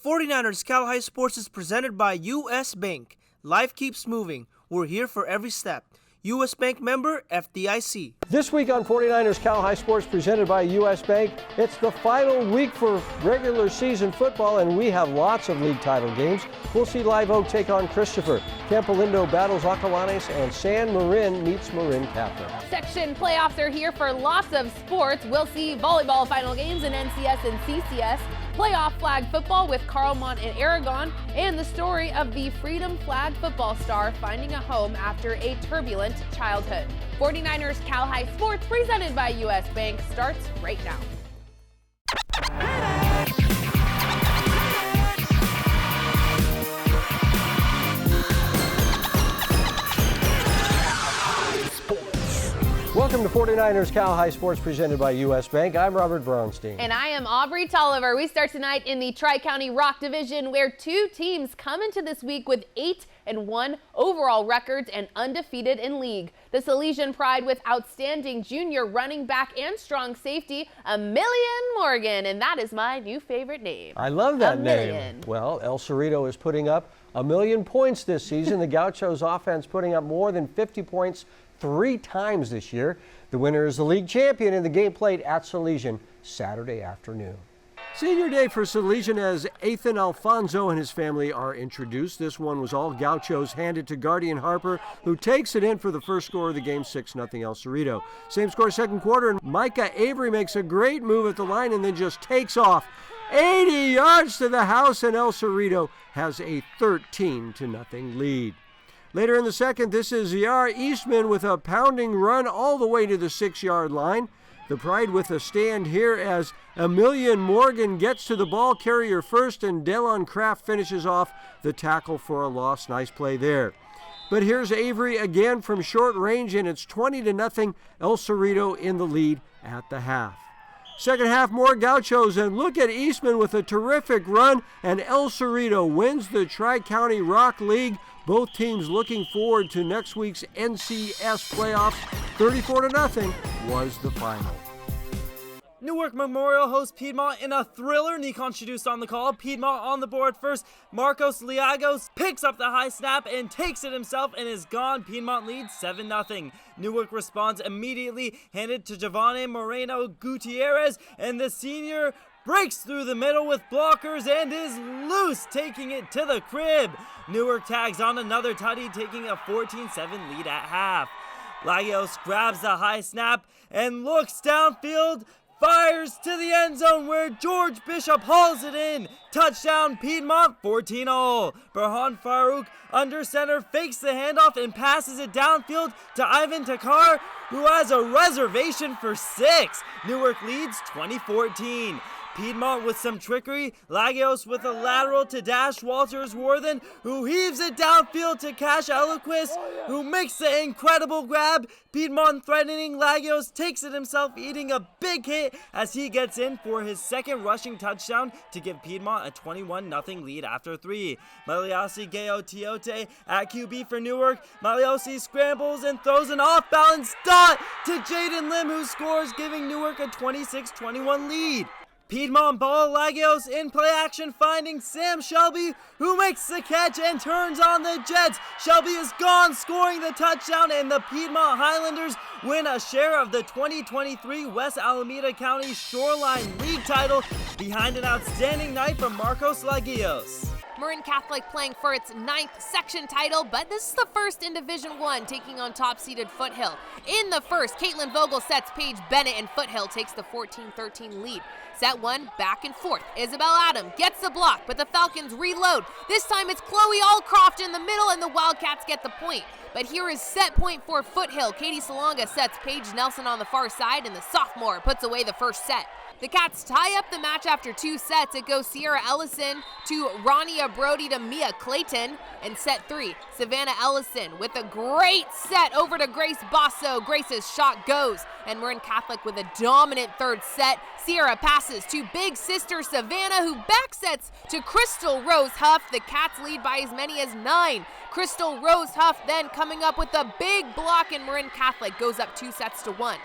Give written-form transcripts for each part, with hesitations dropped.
49ers Cal High Sports is presented by U.S. Bank. Life keeps moving. We're here for every step. U.S. Bank member, FDIC. This week on 49ers Cal High Sports presented by U.S. Bank, it's the final week for regular season football, and we have lots of league title games. We'll see Live Oak take on Christopher. Campolindo battles Acalanes, and San Marin meets Marin Catholic. Section playoffs are here for lots of sports. We'll see volleyball final games in NCS and CCS. Playoff flag football with Carlmont and Aragon, and the story of the Freedom Flag football star finding a home after a turbulent childhood. 49ers Cal High Sports presented by U.S. Bank starts right now. Welcome to 49ers Cal High Sports presented by U.S. Bank. I'm Robert Braunstein. And I am Aubrey Tolliver. We start tonight in the Tri-County Rock Division, where two teams come into this week with 8-1 overall records and undefeated in league. The Salesian Pride with outstanding junior running back and strong safety, Emilian Morgan. And that is my new favorite name. I love that name. Well, El Cerrito is putting up 1 million points this season. The Gauchos offense putting up more than 50 points 3 times this year. The winner is the league champion, and the game played at Salesian Saturday afternoon. Senior day for Salesian as Ethan Alfonso and his family are introduced. This one was all Gauchos, handed to Guardian Harper, who takes it in for the first score of the game, 6-0 El Cerrito. Same score second quarter, and Micah Avery makes a great move at the line and then just takes off 80 yards to the house, and El Cerrito has a 13-0 lead. Later in the second, this is Ziar Eastman with a pounding run all the way to the 6-yard line. The Pride with a stand here as Emilian Morgan gets to the ball carrier first, and Delon Kraft finishes off the tackle for a loss. Nice play there. But here's Avery again from short range, and it's 20-0 El Cerrito in the lead at the half. Second half, more Gauchos, and look at Eastman with a terrific run, and El Cerrito wins the Tri-County Rock League. Both teams looking forward to next week's NCS playoffs. 34-0 was the final. Newark Memorial hosts Piedmont in a thriller. Nikon Shadus on the call. Piedmont on the board first. Marcos Liagos picks up the high snap and takes it himself and is gone. Piedmont leads 7-0. Newark responds immediately, handed to Giovanni Moreno Gutierrez, and the senior breaks through the middle with blockers and is loose, taking it to the crib. Newark tags on another tutty, taking a 14-7 lead at half. Lagos grabs the high snap and looks downfield, fires to the end zone where George Bishop hauls it in. Touchdown Piedmont, 14-0. Burhan Farouk under center fakes the handoff and passes it downfield to Ivan Takar, who has a reservation for 6. Newark leads 20-14. Piedmont with some trickery. Lagos with a lateral to Dash Walters-Worthen, who heaves it downfield to Cash Eloquist, who makes the incredible grab. Piedmont threatening, Lagos takes it himself, eating a big hit as he gets in for his second rushing touchdown to give Piedmont a 21-0 lead after 3. Maliasi Geo Tiote at QB for Newark. Maliosi scrambles and throws an off-balance dot to Jaden Lim, who scores, giving Newark a 26-21 lead. Piedmont ball, Lagos in play action, finding Sam Shelby, who makes the catch and turns on the Jets. Shelby is gone, scoring the touchdown, and the Piedmont Highlanders win a share of the 2023 West Alameda County Shoreline League title behind an outstanding night from Marcos Lagos. Marin Catholic playing for its 9th section title, but this is the first in Division I, taking on top-seeded Foothill. In the first, Caitlin Vogel sets Paige Bennett, and Foothill takes the 14-13 lead. Set 1, back and forth. Isabel Adam gets the block, but the Falcons reload. This time it's Chloe Allcroft in the middle, and the Wildcats get the point. But here is set point for Foothill. Katie Salonga sets Paige Nelson on the far side, and the sophomore puts away the first set. The Cats tie up the match after 2 sets. It goes Sierra Ellison to Rania Brody to Mia Clayton. And set 3, Savannah Ellison with a great set over to Grace Basso. Grace's shot goes. And Marin Catholic with a dominant third set. Sierra passes to big sister Savannah, who backsets to Crystal Rose Huff. The Cats lead by as many as 9. Crystal Rose Huff then coming up with a big block, and Marin Catholic goes up 2-1.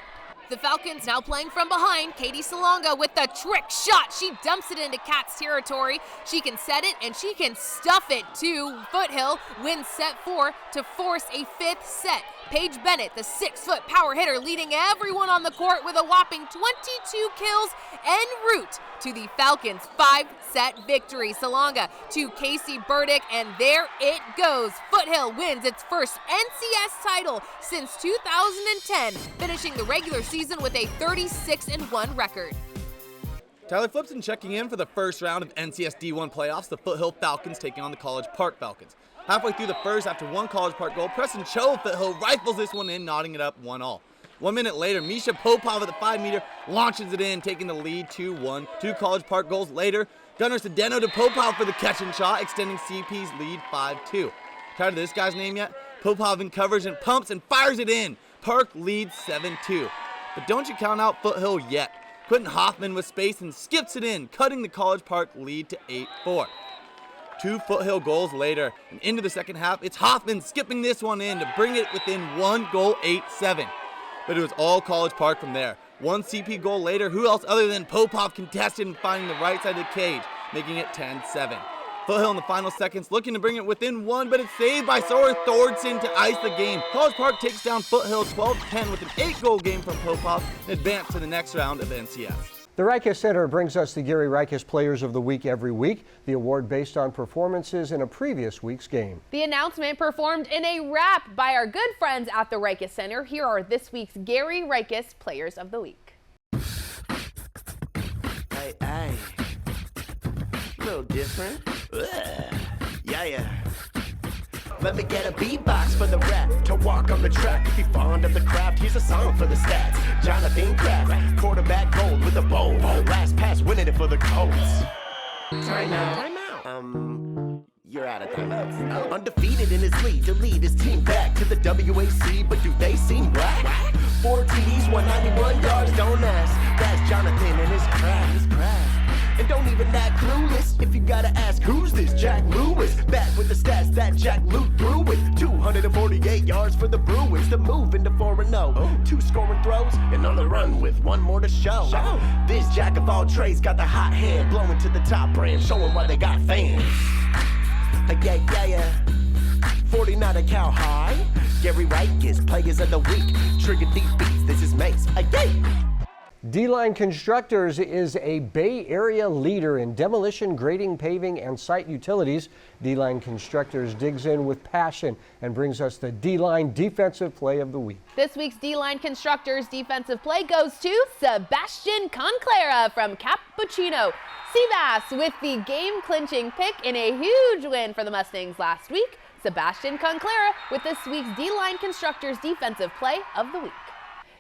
The Falcons now playing from behind. Katie Salonga with the trick shot. She dumps it into Kat's territory. She can set it and she can stuff it to Foothill. Wins set 4 to force a 5th set. Paige Bennett, the 6-foot power hitter, leading everyone on the court with a whopping 22 kills en route to the Falcons' 5-set victory. Salonga to Casey Burdick, and there it goes. Foothill wins its first NCS title since 2010, finishing the regular season with a 36-1 record. Tyler Flipson checking in for the first round of NCS D1 playoffs. The Foothill Falcons taking on the College Park Falcons. Halfway through the first, after one College Park goal, Preston Cho of Foothill rifles this one in, knotting it up 1-1. 1 minute later, Misha Popov at the 5-meter launches it in, taking the lead 2-1. 2 College Park goals later, Gunnar Sedeno to Popov for the catch and shot, extending CP's lead 5-2. Tired of this guy's name yet? Popov in coverage and pumps and fires it in. Park leads 7-2. But don't you count out Foothill yet. Quentin Hoffman with space and skips it in, cutting the College Park lead to 8-4. 2 Foothill goals later, and into the second half, it's Hoffman skipping this one in to bring it within 1 goal, 8-7. But it was all College Park from there. 1 CP goal later, who else other than Popov contested and finding the right side of the cage, making it 10-7. Foothill in the final seconds looking to bring it within 1, but it's saved by Sora Thordson to ice the game. College Park takes down Foothill 12-10 with an 8-goal game from Popov and advance to the next round of NCS. The Reiches Center brings us the Gary Reiches Players of the Week every week, the award based on performances in a previous week's game. The announcement performed in a rap by our good friends at the Reiches Center. Here are this week's Gary Reiches Players of the Week. Hey, a little different. Yeah. Let me get a beatbox for the rap to walk on the track. If you're fond of the craft, here's a song for the stats. Jonathan Kraft, quarterback gold with a bowl. Last pass winning it for the Colts. Time out. You're out of timeouts. Undefeated in his league to lead his team back to the WAC, but do they seem whack? 4 TDs, 191 yards, don't ask. That's Jonathan and his craft. And don't even act clueless if you gotta ask, who's this Jack Lewis? Back with the stats that Jack Luke threw with 248 yards for the Bruins to move into 4-0. 2 scoring throws and on the run with 1 more to show. This Jack of all trades got the hot hand blowing to the top brand, showing why they got fans. Yeah. 49 at Cal High. Gary Reiches, Players of the Week. Trigger these beats, this is Mace. D-Line Constructors is a Bay Area leader in demolition, grading, paving, and site utilities. D-Line Constructors digs in with passion and brings us the D-Line Defensive Play of the Week. This week's D-Line Constructors defensive play goes to Sebastian Conclara from Cappuccino. Seabass with the game-clinching pick in a huge win for the Mustangs last week. Sebastian Conclara with this week's D-Line Constructors defensive play of the week.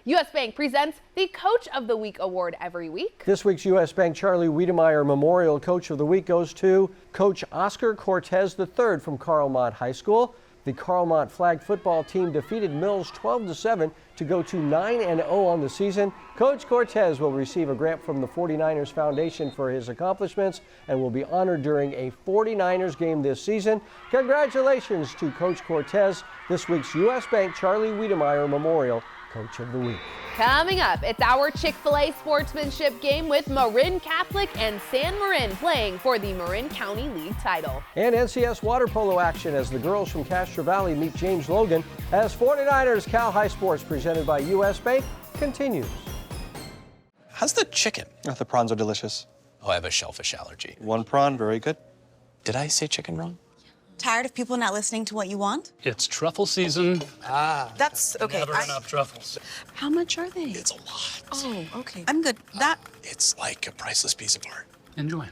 U.S. Bank presents the Coach of the Week award every week. This week's U.S. Bank Charlie Wiedemeyer Memorial Coach of the Week goes to Coach Oscar Cortez III from Carlmont High School. The Carlmont flag football team defeated Mills 12-7 to go to 9-0 on the season. Coach Cortez will receive a grant from the 49ers Foundation for his accomplishments and will be honored during a 49ers game this season. Congratulations to Coach Cortez, this week's U.S. Bank Charlie Wiedemeyer Memorial Coach of the Week. Coming up, it's our Chick-fil-A sportsmanship game with Marin Catholic and San Marin playing for the Marin County League title. And NCS water polo action as the girls from Castro Valley meet James Logan as 49ers Cal High Sports presented by U.S. Bank continues. How's the chicken? Oh, the prawns are delicious. Oh, I have a shellfish allergy. 1 prawn, very good. Did I say chicken wrong? Tired of people not listening to what you want? It's truffle season. That's okay. Never enough truffles. How much are they? It's a lot. Oh, okay. I'm good. That. It's like a priceless piece of art. Enjoy.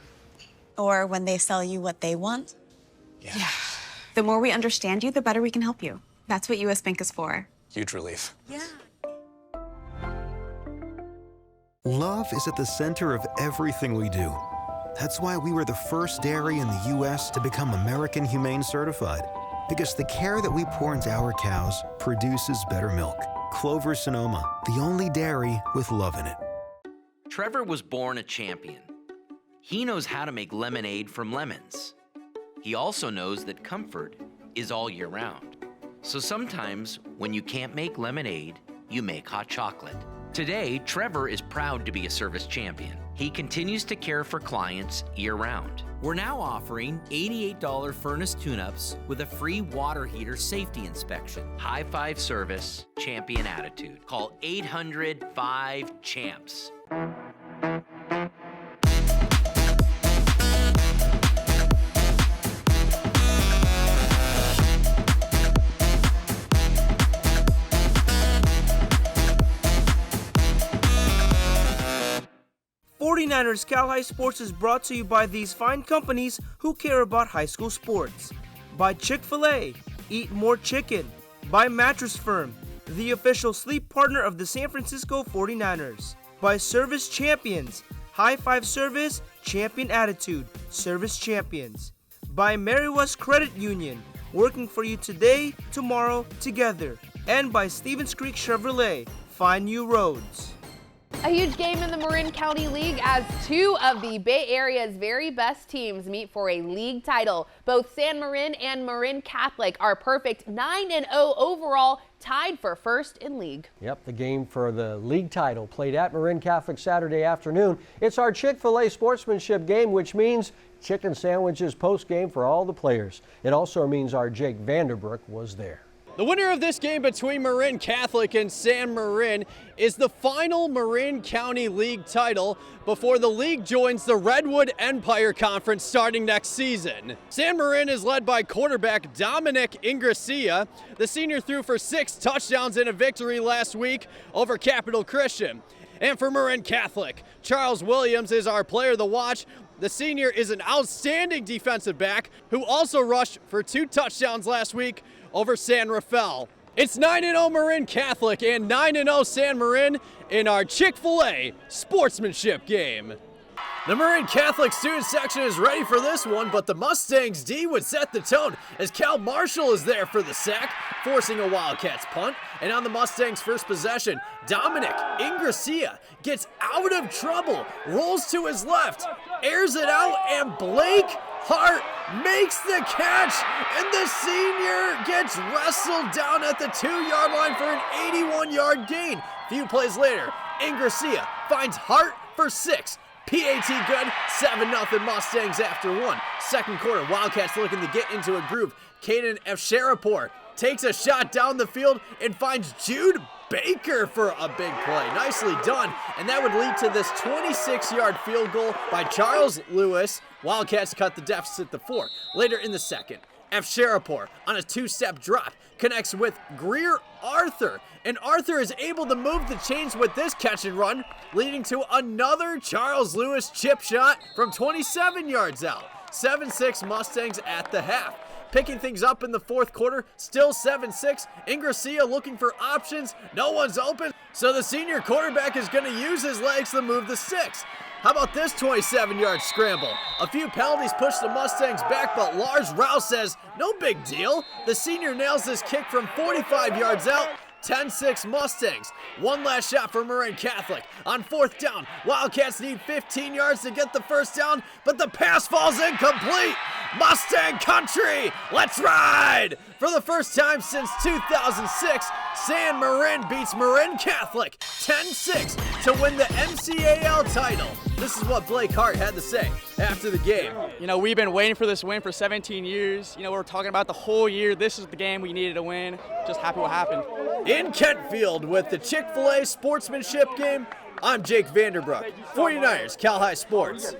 Or when they sell you what they want? Yeah. The more we understand you, the better we can help you. That's what U.S. Bank is for. Huge relief. Yeah. Love is at the center of everything we do. That's why we were the first dairy in the U.S. to become American Humane Certified. Because the care that we pour into our cows produces better milk. Clover Sonoma, the only dairy with love in it. Trevor was born a champion. He knows how to make lemonade from lemons. He also knows that comfort is all year round. So sometimes when you can't make lemonade, you make hot chocolate. Today, Trevor is proud to be a service champion. He continues to care for clients year-round. We're now offering $88 furnace tune-ups with a free water heater safety inspection. High Five Service, champion attitude. Call 800-5-CHAMPS. '49ers Cal High Sports is brought to you by these fine companies who care about high school sports. By Chick-fil-A, eat more chicken. By Mattress Firm, the official sleep partner of the San Francisco 49ers. By Service Champions, High Five Service, champion attitude, service champions. By Mary West Credit Union, working for you today, tomorrow, together. And by Stevens Creek Chevrolet, find new roads. A huge game in the Marin County League as two of the Bay Area's very best teams meet for a league title. Both San Marin and Marin Catholic are perfect 9-0 overall, tied for first in league. Yep, the game for the league title played at Marin Catholic Saturday afternoon. It's our Chick-fil-A sportsmanship game, which means chicken sandwiches post-game for all the players. It also means our Jake Vanderbrook was there. The winner of this game between Marin Catholic and San Marin is the final Marin County League title before the league joins the Redwood Empire Conference starting next season. San Marin is led by quarterback Dominic Ingracia. The senior threw for 6 touchdowns in a victory last week over Capital Christian. And for Marin Catholic, Charles Williams is our player to watch. The senior is an outstanding defensive back who also rushed for 2 touchdowns last week over San Rafael. It's 9-0 Marin Catholic and 9-0 San Marin in our Chick-fil-A sportsmanship game. The Marin Catholic student section is ready for this one, but the Mustangs D would set the tone as Cal Marshall is there for the sack, forcing a Wildcats punt. And on the Mustangs' first possession, Dominic Ingracia gets out of trouble, rolls to his left, airs it out, and Blake Hart makes the catch, and the senior gets wrestled down at the 2-yard line for an 81-yard gain. Few plays later, Ingracia finds Hart for 6. PAT good, 7-0 Mustangs after 1. Second quarter, Wildcats looking to get into a groove. Caden Efsharapur takes a shot down the field and finds Jude Baker for a big play. Nicely done, and that would lead to this 26-yard field goal by Charles Lewis. Wildcats cut the deficit to 4. Later in the second, Efsharapur on a 2-step drop connects with Greer Arthur, and Arthur is able to move the chains with this catch and run, leading to another Charles Lewis chip shot from 27 yards out. 7-6 Mustangs at the half. Picking things up in the fourth quarter, still 7-6. Ingracia looking for options. No one's open, so the senior quarterback is going to use his legs to move the 6. How about this 27-yard scramble? A few penalties push the Mustangs back, but Lars Rouse says, no big deal. The senior nails this kick from 45 yards out. 10-6 Mustangs. One last shot for Marin Catholic. On 4th down, Wildcats need 15 yards to get the first down, but the pass falls incomplete. Mustang country, let's ride! For the first time since 2006, San Marin beats Marin Catholic 10-6 to win the MCAL title. This is what Blake Hart had to say after the game. You know, we've been waiting for this win for 17 years. You know, we're talking about the whole year. This is the game we needed to win. Just happy what happened. In Kentfield with the Chick-fil-A sportsmanship game, I'm Jake Vanderbrook, 49ers Cal High Sports.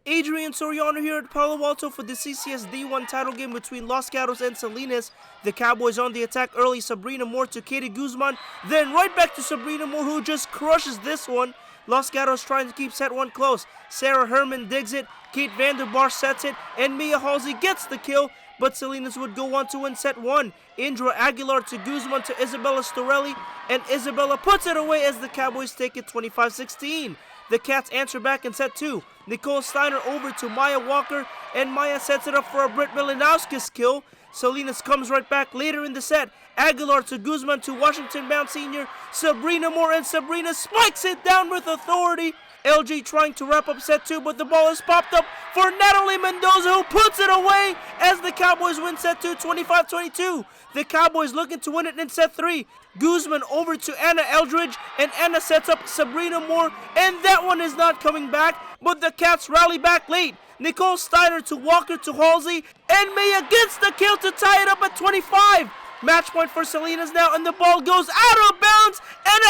Adrian Soriano here at Palo Alto for the CCS D1 title game between Los Gatos and Salinas. The Cowboys on the attack early, Sabrina Moore to Katie Guzman, then right back to Sabrina Moore, who just crushes this one. Los Gatos trying to keep set 1 close. Sarah Herman digs it, Kate Vanderbar sets it, and Mia Halsey gets the kill, but Salinas would go on to win set 1. Indra Aguilar to Guzman to Isabella Storelli, and Isabella puts it away as the Cowboys take it 25-16. The Cats answer back in set 2. Nicole Steiner over to Maya Walker, and Maya sets it up for a Britt Milanowskis kill. Salinas comes right back later in the set. Aguilar to Guzman to Washington-bound senior Sabrina Moore, and Sabrina spikes it down with authority. LG trying to wrap up set 2, but the ball is popped up for Natalie Mendoza, who puts it away as the Cowboys win set 2, 25-22. The Cowboys looking to win it in set 3. Guzman over to Anna Eldridge, and Anna sets up Sabrina Moore, and that one is not coming back, but the Cats rally back late. Nicole Steiner to Walker to Halsey, and Maya gets the kill to tie it up at 25. Match point for Salinas now, and the ball goes out of bounds, and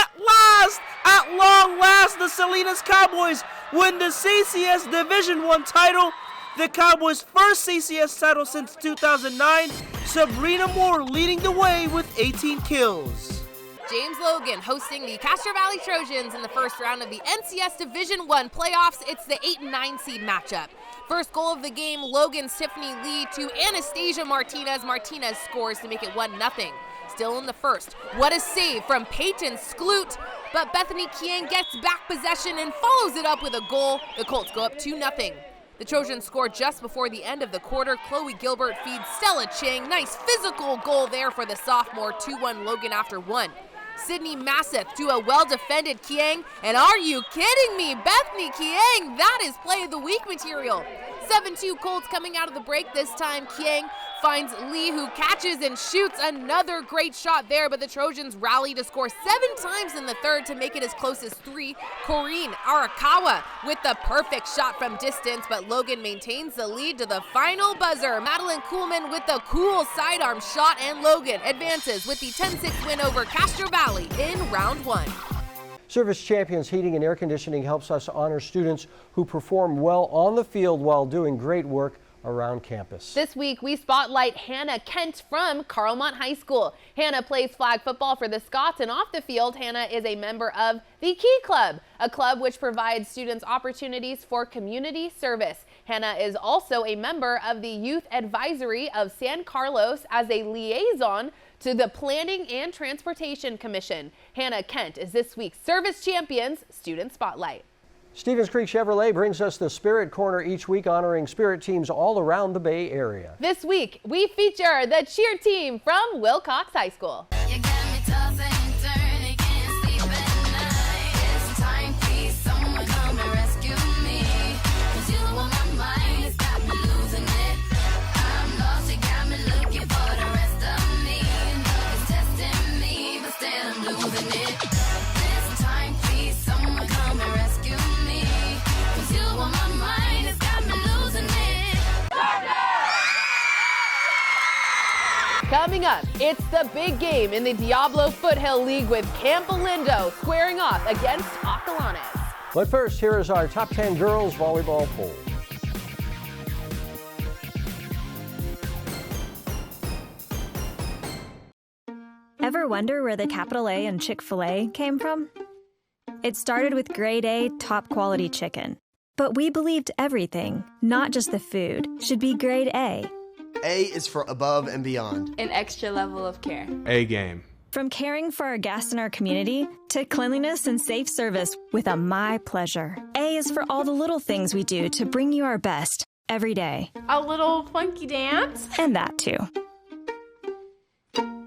at long last, the Salinas Cowboys win the CCS Division I title, the Cowboys' first CCS title since 2009. Sabrina Moore leading the way with 18 kills. James Logan hosting the Castro Valley Trojans in the first round of the NCS Division I playoffs. It's the 8 and 9 seed matchup. First goal of the game, Logan's Tiffany Lee to Anastasia Martinez. Martinez scores to make it 1-0. Still in the first. What a save from Peyton Skloot, but Bethany Kiang gets back possession and follows it up with a goal. The Colts go up 2-0. The Trojans score just before the end of the quarter. Chloe Gilbert feeds Stella Chang. Nice physical goal there for the sophomore. 2-1 Logan after 1. Sydney Masseth to a well-defended Kiang. And are you kidding me? Bethany Kiang, that is play of the week material. 7-2 Colts coming out of the break. This time Kiang finds Lee, who catches and shoots another great shot there, but the Trojans rally to score 7 times in the third to make it as close as 3. Corrine Arakawa with the perfect shot from distance, but Logan maintains the lead to the final buzzer. Madeline Kuhlman with the cool sidearm shot, and Logan advances with the 10-6 win over Castro Valley in round 1. Service Champions Heating and Air Conditioning helps us honor students who perform well on the field while doing great work around campus. This week, we spotlight Hannah Kent from Carlmont High School. Hannah plays flag football for the Scots, and off the field, Hannah is a member of the Key Club, a club which provides students opportunities for community service. Hannah is also a member of the Youth Advisory of San Carlos as a liaison to the Planning and Transportation Commission. Hannah Kent is this week's Service Champions Student Spotlight. Stevens Creek Chevrolet brings us the Spirit Corner each week, honoring Spirit teams all around the Bay Area. This week, we feature the cheer team from Wilcox High School. Coming up, it's the big game in the Diablo Foothill League with Camp Lindo squaring off against Acalanes. But first, here is our top 10 girls volleyball poll. Ever wonder where the capital A in Chick-fil-A came from? It started with grade A, top quality chicken. But we believed everything, not just the food, should be grade A. A is for above and beyond. An extra level of care. A game. From caring for our guests and our community to cleanliness and safe service with a My Pleasure. A is for all the little things we do to bring you our best every day. A little funky dance. And that too.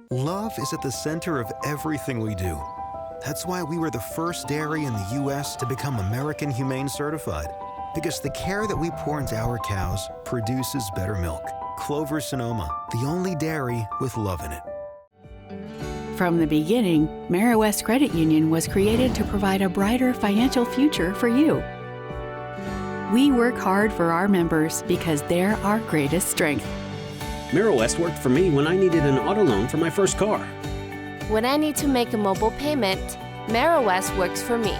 Love is at the center of everything we do. That's why we were the first dairy in the U.S. to become American Humane Certified. Because the care that we pour into our cows produces better milk. Clover Sonoma, the only dairy with love in it. From the beginning, AmeriWest Credit Union was created to provide a brighter financial future for you. We work hard for our members because they're our greatest strength. AmeriWest worked for me when I needed an auto loan for my first car. When I need to make a mobile payment, AmeriWest works for me.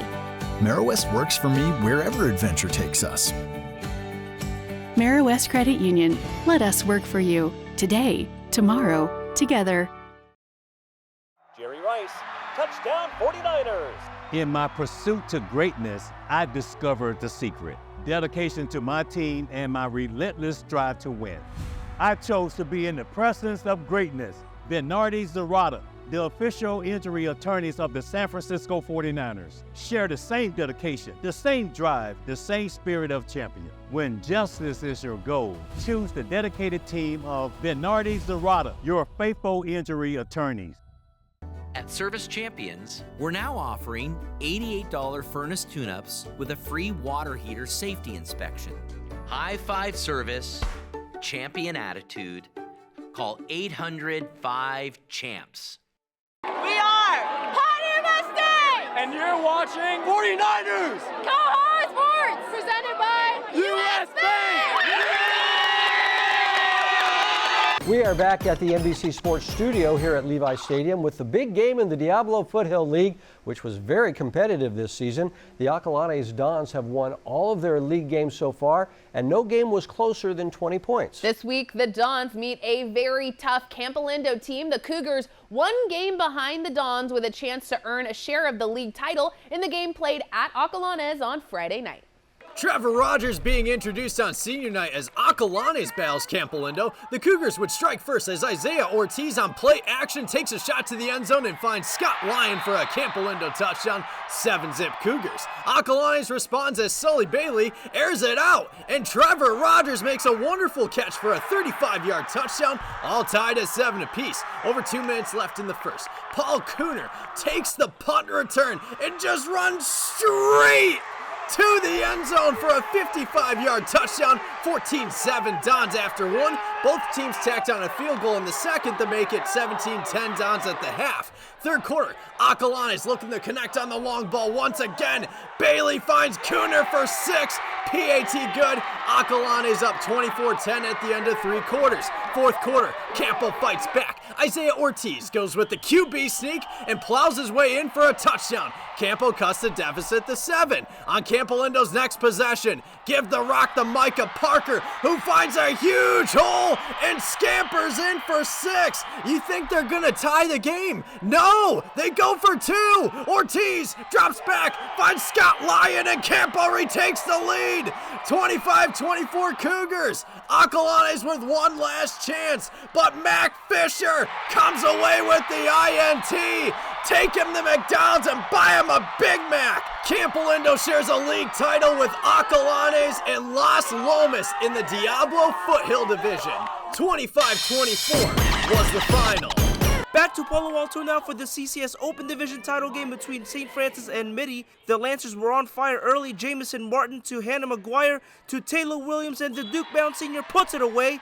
AmeriWest works for me wherever adventure takes us. AmeriWest Credit Union. Let us work for you. Today, tomorrow, together. Jerry Rice, touchdown 49ers. In my pursuit to greatness, I discovered the secret. Dedication to my team and my relentless drive to win. I chose to be in the presence of greatness. Bernardi Zerrata, the official injury attorneys of the San Francisco 49ers, share the same dedication, the same drive, the same spirit of champion. When justice is your goal, choose the dedicated team of Bernardi Zerrata, your faithful injury attorneys. At Service Champions, we're now offering $88 furnace tune-ups with a free water heater safety inspection. High five service, champion attitude. Call 800-5-CHAMPS. We are Pioneer Mustang! And you're watching 49ers! Go Sports! Presented by US Bank! We are back at the NBC Sports studio here at Levi Stadium with the big game in the Diablo Foothill League, which was very competitive this season. The Acalanes Dons have won all of their league games so far, and no game was closer than 20 points. This week, the Dons meet a very tough Campolindo team. The Cougars one game behind the Dons with a chance to earn a share of the league title in the game played at Acalanes on Friday night. Trevor Rogers being introduced on senior night as Acalanes battles Campolindo. The Cougars would strike first as Isaiah Ortiz on play action takes a shot to the end zone and finds Scott Lyon for a Campolindo touchdown. 7-zip Cougars. Acalanes responds as Sully Bailey airs it out, and Trevor Rogers makes a wonderful catch for a 35-yard touchdown, all tied at 7 apiece. Over 2 minutes left in the first. Paul Cooner takes the punt return and just runs straight to the end zone for a 55-yard touchdown. 14-7 Dons after one. Both teams tacked on a field goal in the second to make it 17-10 Dons at the half. Third quarter, Acalanes looking to connect on the long ball once again. Bailey finds Cooner for 6. PAT good. Acalanes up 24-10 at the end of 3 quarters. Fourth quarter, Campo fights back. Isaiah Ortiz goes with the QB sneak and plows his way in for a touchdown. Campo cuts the deficit to 7. On Campolindo's next possession, give the rock to Micah Parker, who finds a huge hole and scampers in for 6. You think they're gonna tie the game? No, they go for 2. Ortiz drops back, finds Scott Lyon, and Campo retakes the lead. 25-24 Cougars. Acalanes with one last chance, but Mac Fisher comes away with the INT. Take him to McDonald's and buy him a Big Mac. Campolindo shares a league title with Acalanes and Las Lomas in the Diablo Foothill Division. 25-24 was the final. Back to Palo Alto now for the CCS Open Division title game between St. Francis and Mitty. The Lancers were on fire early. Jamison Martin to Hannah McGuire to Taylor Williams, and the Duke-bound senior puts it away.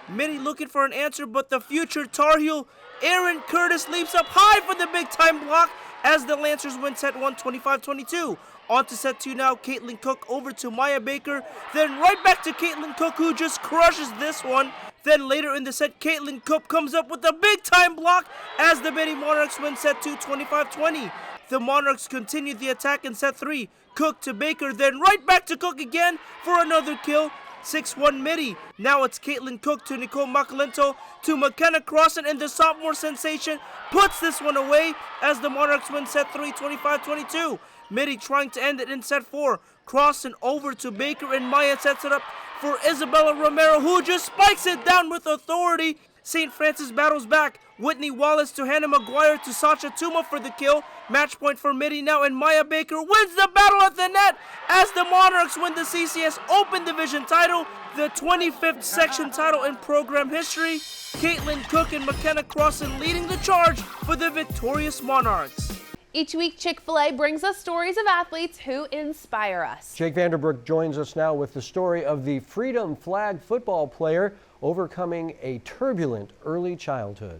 Mitty looking for an answer, but the future Tar Heel Aaron Curtis leaps up high for the big-time block as the Lancers win set 1 25-22. On to set 2 now, Caitlin Cook over to Maya Baker, then right back to Caitlin Cook, who just crushes this one. Then later in the set, Caitlin Cook comes up with a big-time block as the Mitty Monarchs win set 2 25-20. The Monarchs continue the attack in set 3. Cook to Baker, then right back to Cook again for another kill. 6-1 Mitty. Now it's Caitlin Cook to Nicole Macalento to McKenna Crossan, and the sophomore sensation puts this one away as the Monarchs win set 3 25-22. Mitty trying to end it in set 4. Crossan over to Baker, and Maya sets it up for Isabella Romero, who just spikes it down with authority. St. Francis battles back. Whitney Wallace to Hannah McGuire to Sasha Tuma for the kill. Match point for Mitty now, and Maya Baker wins the battle at the net as the Monarchs win the CCS Open Division title, the 25th section title in program history. Caitlin Cook and McKenna Crossan leading the charge for the victorious Monarchs. Each week, Chick-fil-A brings us stories of athletes who inspire us. Jake Vanderbrook joins us now with the story of the Freedom Flag football player overcoming a turbulent early childhood.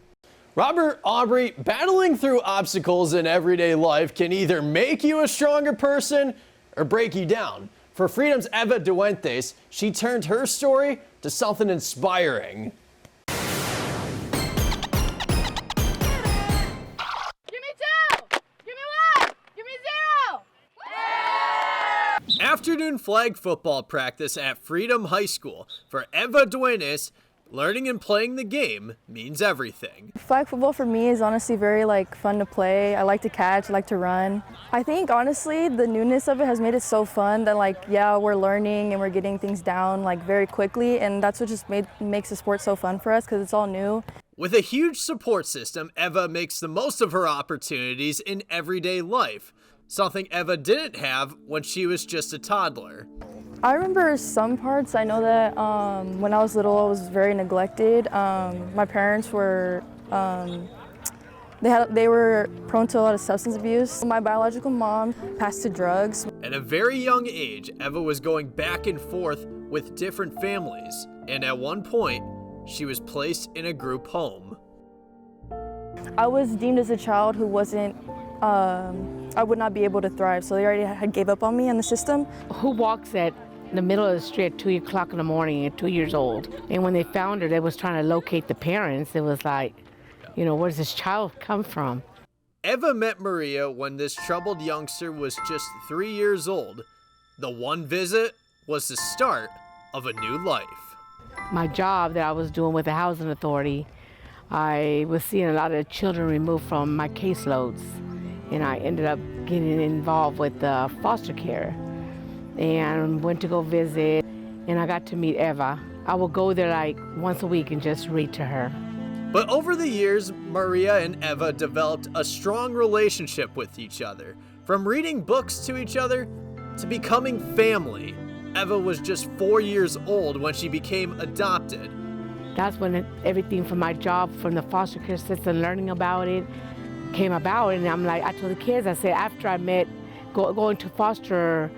Robert Aubrey, battling through obstacles in everyday life can either make you a stronger person or break you down. For Freedom's Eva Duentes, she turned her story to something inspiring. Afternoon flag football practice at Freedom High School. For Eva Duenes, learning and playing the game means everything. Flag football for me is honestly very fun to play. I like to catch, I like to run. I think honestly the newness of it has made it so fun that we're learning and we're getting things down very quickly, and that's what just makes the sport so fun for us because it's all new. With a huge support system, Eva makes the most of her opportunities in everyday life. Something Eva didn't have when she was just a toddler. I remember some parts. I know that when I was little, I was very neglected. My parents were They were prone to a lot of substance abuse. My biological mom passed to drugs. At a very young age, Eva was going back and forth with different families, and at one point, she was placed in a group home. I was deemed as a child who wasn't, I would not be able to thrive, so they already had gave up on me in the system. Who walks at the middle of the street at 2 o'clock in the morning at 2 years old? And when they found her, they was trying to locate the parents. It was like, you know, where does this child come from? Eva met Maria when this troubled youngster was just 3 years old. The one visit was the start of a new life. My job that I was doing with the Housing Authority, I was seeing a lot of children removed from my caseloads, and I ended up getting involved with foster care and went to go visit, and I got to meet Eva. I would go there like once a week and just read to her. But over the years, Maria and Eva developed a strong relationship with each other. From reading books to each other to becoming family. Eva was just 4 years old when she became adopted. That's when everything from my job, from the foster care system, learning about it, came about. And I'm like, I told the kids, I said, after I met, going to foster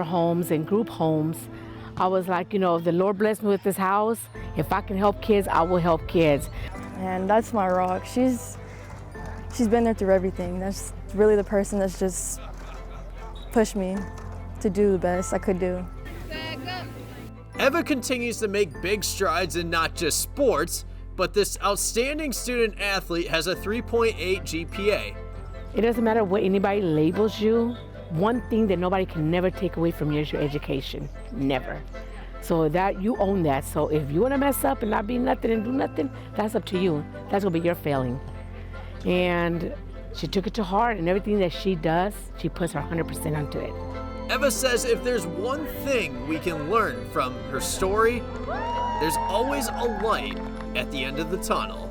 homes and group homes, I was like, you know, if the Lord bless me with this house, if I can help kids, I will help kids. And that's my rock. She's been there through everything. That's really the person that's just pushed me to do the best I could do. Eva continues to make big strides in not just sports, but this outstanding student athlete has a 3.8 GPA. It doesn't matter what anybody labels you. One thing that nobody can never take away from you is your education. Never. So that you own that. So if you want to mess up and not be nothing and do nothing, that's up to you. That's going to be your failing. And she took it to heart, and everything that she does, she puts her 100% into it. Eva says if there's one thing we can learn from her story, there's always a light at the end of the tunnel.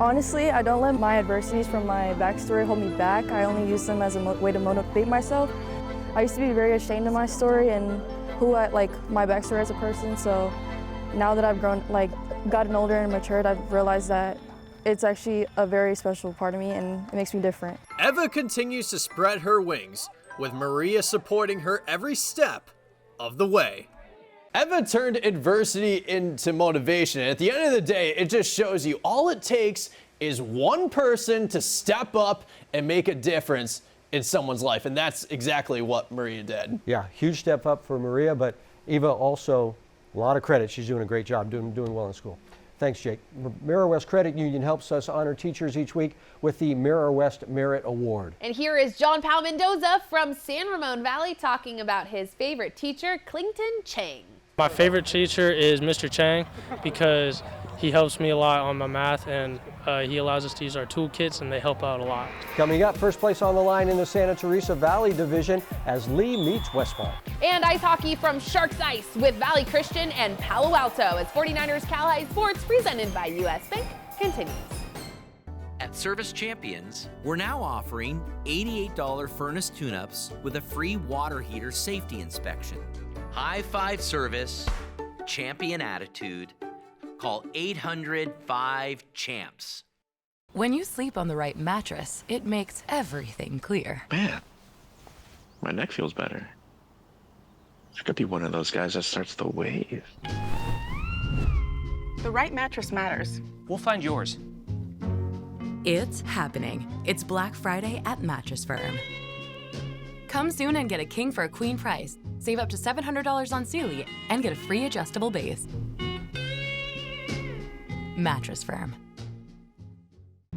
Honestly, I don't let my adversities from my backstory hold me back. I only use them as a way to motivate myself. I used to be very ashamed of my story and my backstory as a person. So now that I've grown, gotten older and matured, I've realized that it's actually a very special part of me and it makes me different. Eva continues to spread her wings, with Maria supporting her every step of the way. Eva turned adversity into motivation, and at the end of the day, it just shows you all it takes is one person to step up and make a difference in someone's life, and that's exactly what Maria did. Yeah, huge step up for Maria, but Eva also, a lot of credit. She's doing a great job, doing well in school. Thanks, Jake. Mirror West Credit Union helps us honor teachers each week with the Mirror West Merit Award. And here is John Powell Mendoza from San Ramon Valley talking about his favorite teacher, Clinton Chang. My favorite teacher is Mr. Chang because he helps me a lot on my math, and he allows us to use our toolkits, and they help out a lot. Coming up, first place on the line in the Santa Teresa Valley Division as Lee meets Westmont. And ice hockey from Sharks Ice with Valley Christian and Palo Alto as 49ers Cal High Sports presented by U.S. Bank continues. At Service Champions, we're now offering $88 furnace tune-ups with a free water heater safety inspection. High five service, champion attitude. Call 800-5-CHAMPS. When you sleep on the right mattress, it makes everything clear. Man, my neck feels better. I could be one of those guys that starts the wave. The right mattress matters. We'll find yours. It's happening. It's Black Friday at Mattress Firm. Come soon and get a king for a queen price. Save up to $700 on Sealy and get a free adjustable base. Mattress Firm.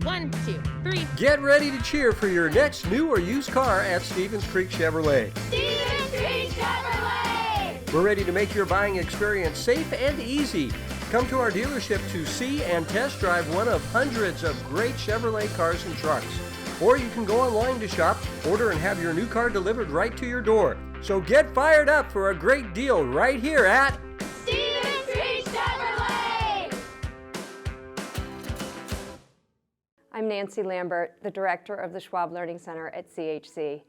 1, 2, 3. Get ready to cheer for your next new or used car at Stevens Creek Chevrolet. Stevens Creek Chevrolet! We're ready to make your buying experience safe and easy. Come to our dealership to see and test drive one of hundreds of great Chevrolet cars and trucks. Or you can go online to shop, order, and have your new car delivered right to your door. So get fired up for a great deal right here at Stevens Creek Chevrolet! I'm Nancy Lambert, the director of the Schwab Learning Center at CHC.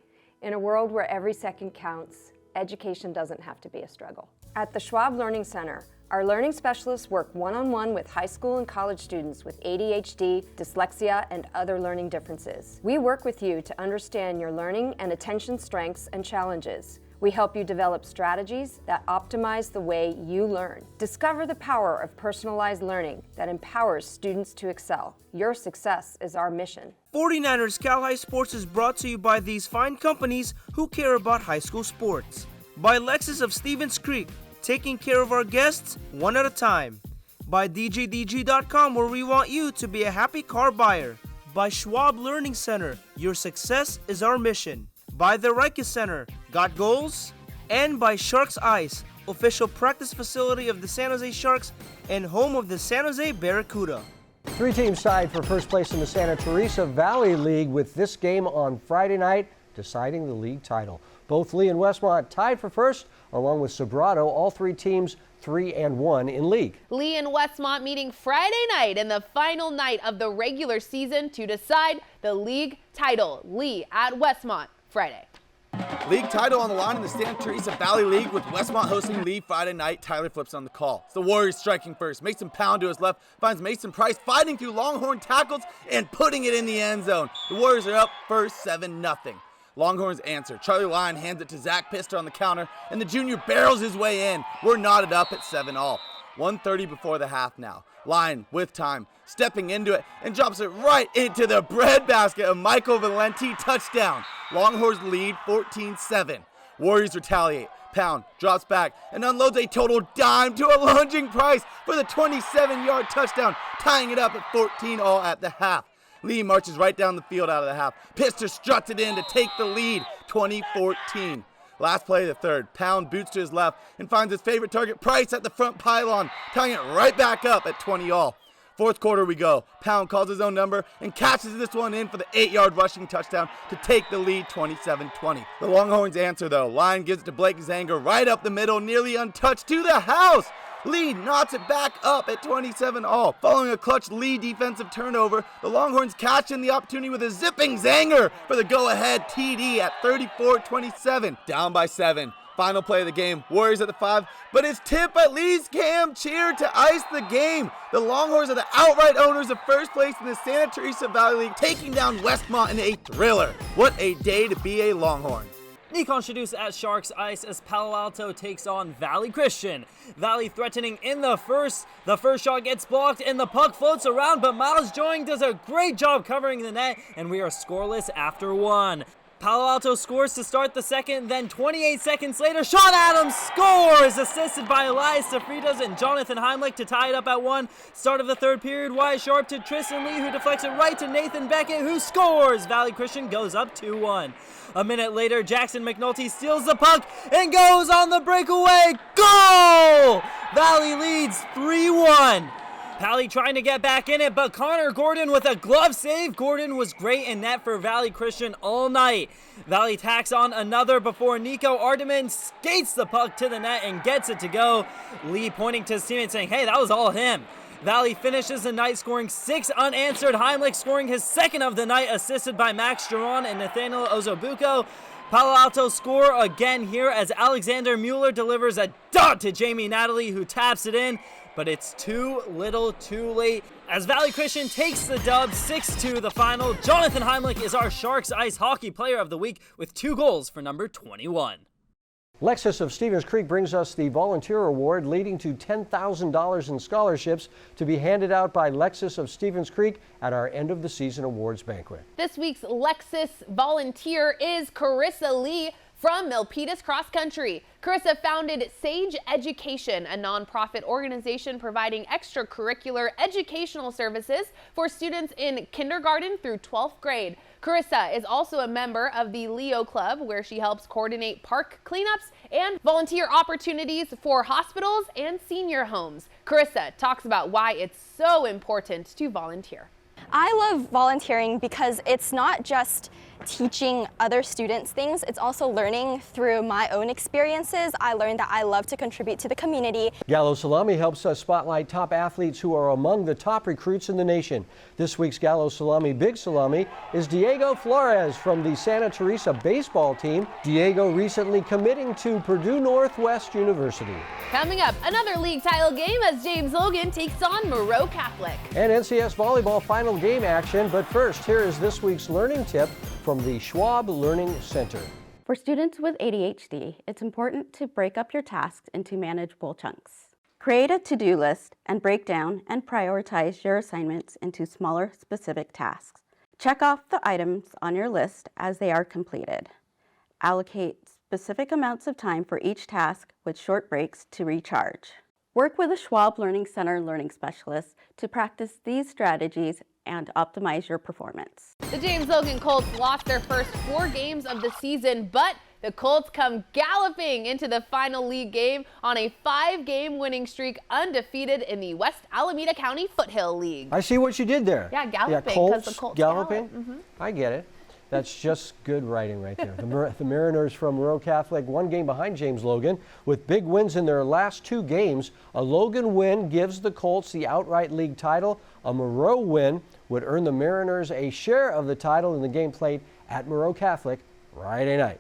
In a world where every second counts, education doesn't have to be a struggle. At the Schwab Learning Center, Our learning specialists work one-on-one with high school and college students with ADHD, dyslexia, and other learning differences. We work with you to understand your learning and attention strengths and challenges. We help you develop strategies that optimize the way you learn. Discover the power of personalized learning that empowers students to excel. Your success is our mission. 49ers Cal High Sports is brought to you by these fine companies who care about high school sports. By Lexus of Stevens Creek, taking care of our guests one at a time. By DJDG.com, where we want you to be a happy car buyer. By Schwab Learning Center, your success is our mission. By the Rikus Center, got goals? And by Sharks Ice, official practice facility of the San Jose Sharks and home of the San Jose Barracuda. 3 teams tied for first place in the Santa Teresa Valley League with this game on Friday night deciding the league title. Both Lee and Westmont tied for first, along with Sobrato. All 3 teams 3-1 in league. Lee and Westmont meeting Friday night in the final night of the regular season to decide the league title. Lee at Westmont Friday. League title on the line in the Santa Teresa Valley League with Westmont hosting Lee Friday night. Tyler Flips on the call. It's the Warriors striking first. Mason Pound to his left finds Mason Price fighting through Longhorn tackles and putting it in the end zone. The Warriors are up first 7-0. Longhorns answer. Charlie Lyon hands it to Zach Pister on the counter, and the junior barrels his way in. We're knotted up at 7-all. 1:30 before the half now. Lyon with time, stepping into it, and drops it right into the breadbasket of Michael Valenti. Touchdown. Longhorns lead 14-7. Warriors retaliate. Pound drops back and unloads a total dime to a lunging Price for the 27-yard touchdown, tying it up at 14-all at the half. Lee marches right down the field out of the half. Pister struts it in to take the lead, 20-14. Last play of the third. Pound boots to his left and finds his favorite target, Price, at the front pylon, tying it right back up at 20-all. Fourth quarter we go. Pound calls his own number and catches this one in for the 8-yard rushing touchdown to take the lead, 27-20. The Longhorns answer though. Lyon gives it to Blake Zanger right up the middle, nearly untouched to the house. Lee knots it back up at 27-all. Following a clutch Lee defensive turnover, the Longhorns catch in the opportunity with a zipping Zanger for the go-ahead TD at 34-27. Down by 7. Final play of the game, Warriors at the 5, but it's tipped by Lee's Cam Cheer to ice the game. The Longhorns are the outright owners of first place in the Santa Teresa Valley League, taking down Westmont in a thriller. What a day to be a Longhorn. Nikon Shadoos at Sharks Ice as Palo Alto takes on Valley Christian. Valley threatening in the first. The first shot gets blocked and the puck floats around, but Miles Joing does a great job covering the net, and we are scoreless after 1. Palo Alto scores to start the second, then 28 seconds later, Sean Adams scores, assisted by Elias Safritas and Jonathan Heimlich to tie it up at 1. Start of the third period, Wyatt Sharp to Tristan Lee, who deflects it right to Nathan Beckett, who scores. Valley Christian goes up 2-1. A minute later, Jackson McNulty steals the puck and goes on the breakaway. Goal! Valley leads 3-1. Pally trying to get back in it, but Connor Gordon with a glove save. Gordon was great in net for Valley Christian all night. Valley tacks on another before Nico Ardeman skates the puck to the net and gets it to go. Lee pointing to his teammate saying, hey, that was all him. Valley finishes the night scoring 6 unanswered. Heimlich scoring his second of the night, assisted by Max Giron and Nathaniel Ozobuco. Palo Alto score again here as Alexander Mueller delivers a dot to Jamie Natalie, who taps it in, but it's too little too late as Valley Christian takes the dub 6-2 the final. Jonathan Heimlich is our Sharks Ice Hockey Player of the Week with 2 goals for number 21. Lexus of Stevens Creek brings us the Volunteer Award, leading to $10,000 in scholarships to be handed out by Lexus of Stevens Creek at our end of the season awards banquet. This week's Lexus Volunteer is Carissa Lee from Milpitas Cross Country. Carissa founded Sage Education, a nonprofit organization providing extracurricular educational services for students in kindergarten through 12th grade. Carissa is also a member of the Leo Club, where she helps coordinate park cleanups and volunteer opportunities for hospitals and senior homes. Carissa talks about why it's so important to volunteer. I love volunteering because it's not just teaching other students things. It's also learning through my own experiences. I learned that I love to contribute to the community. Gallo Salami helps us spotlight top athletes who are among the top recruits in the nation. This week's Gallo Salami Big Salami is Diego Flores from the Santa Teresa baseball team. Diego recently committing to Purdue Northwest University. Coming up, another league title game as James Logan takes on Moreau Catholic. And NCS volleyball final game action, but first, here is this week's learning tip from the Schwab Learning Center. For students with ADHD, it's important to break up your tasks into manageable chunks. Create a to-do list and break down and prioritize your assignments into smaller, specific tasks. Check off the items on your list as they are completed. Allocate specific amounts of time for each task with short breaks to recharge. Work with a Schwab Learning Center learning specialist to practice these strategies and optimize your performance. The James Logan Colts lost their first 4 games of the season, but the Colts come galloping into the final league game on a 5-game winning streak, undefeated in the West Alameda County Foothill League. I see what you did there. Yeah, galloping, Colts, because the Colts galloping. gallop. I get it. That's just good writing right there. The Mariners from Moreau Catholic, 1 game behind James Logan with big wins in their last 2 games. A Logan win gives the Colts the outright league title. A Moreau win would earn the Mariners a share of the title in the game played at Moreau Catholic Friday night.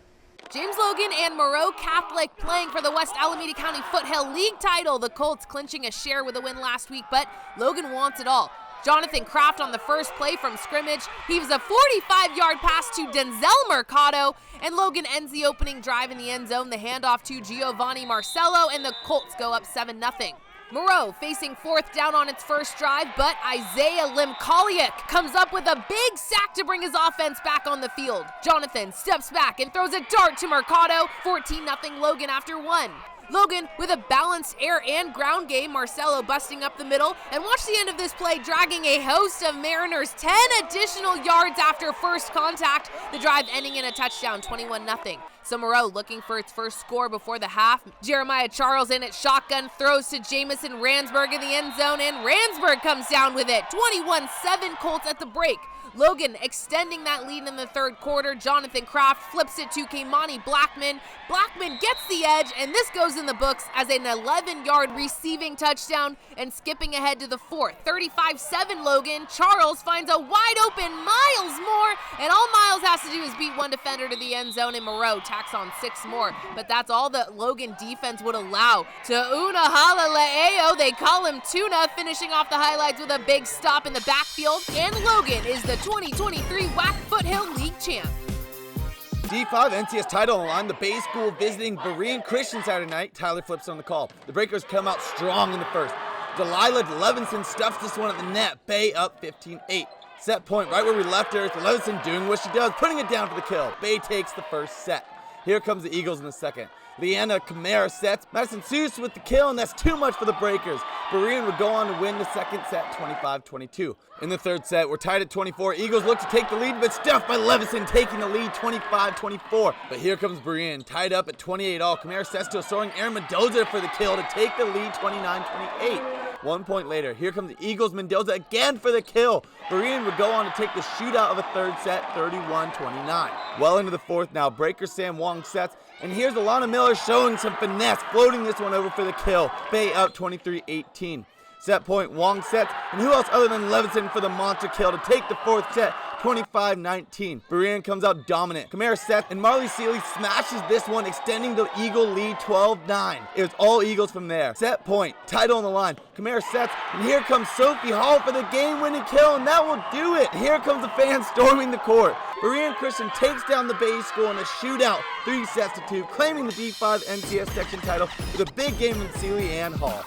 James Logan and Moreau Catholic playing for the West Alameda County Foothill League title. The Colts clinching a share with a win last week, but Logan wants it all. Jonathan Kraft on the first play from scrimmage. He was a 45-yard pass to Denzel Mercado, and Logan ends the opening drive in the end zone. The handoff to Giovanni Marcello, and the Colts go up 7-0. Moreau facing 4th down on its first drive, but Isaiah Limkaliuk comes up with a big sack to bring his offense back on the field. Jonathan steps back and throws a dart to Mercado. 14-0 Logan after 1. Logan with a balanced air and ground game, Marcello busting up the middle, and watch the end of this play dragging a host of Mariners 10 additional yards after first contact, the drive ending in a touchdown, 21-0. So Moreau looking for its first score before the half. Jeremiah Charles in at shotgun, throws to Jamison Ransburg in the end zone, and Ransburg comes down with it. 21-7 Colts at the break. Logan extending that lead in the third quarter. Jonathan Kraft flips it to Keimani Blackman. Blackman gets the edge, and this goes in the books as an 11-yard receiving touchdown. And skipping ahead to the fourth, 35-7 Logan. Charles finds a wide open Miles Moore, and all Miles has to do is beat one defender to the end zone, and Moreau tacks on 6 more. But that's all that Logan defense would allow. To Una Halale'eo, they call him Tuna, finishing off the highlights with a big stop in the backfield. And Logan is the 2023 WAC Foothill League champ. D5 NCS title on the line. The Bay School visiting Berean Christian Saturday night. Tyler Flips on the call. The Breakers come out strong in the first. Delilah Levinson stuffs this one at the net. Bay up 15-8. Set point right where we left her. Levinson doing what she does, putting it down for the kill. Bay takes the first set. Here comes the Eagles in the second. Leanna Kamara sets. Madison Seuss with the kill, and that's too much for the Breakers. Berean would go on to win the second set 25-22. In the third set, we're tied at 24. Eagles look to take the lead, but stuffed by Levison taking the lead 25-24. But here comes Berean, tied up at 28-all. Kamara sets to a soaring Aaron Mendoza for the kill to take the lead 29-28. 1 point later, here comes the Eagles. Mendoza again for the kill. Berean would go on to take the shootout of a third set, 31-29. Well into the fourth now, Breaker Sam Wong sets, and here's Alana Miller showing some finesse, floating this one over for the kill. Bay up 23-18. Set point, Wong sets, and who else other than Levinson for the monster kill to take the fourth set, 25-19. Berean comes out dominant. Kamara sets, and Marley Seeley smashes this one, extending the Eagle lead 12-9. It was all Eagles from there. Set point, title on the line. Kamara sets, and here comes Sophie Hall for the game-winning kill, and that will do it. Here comes the fans storming the court. Berean Christian takes down the Bay School in a shootout, 3-2, claiming the D5 NCS section title with a big game in Seeley and Hall.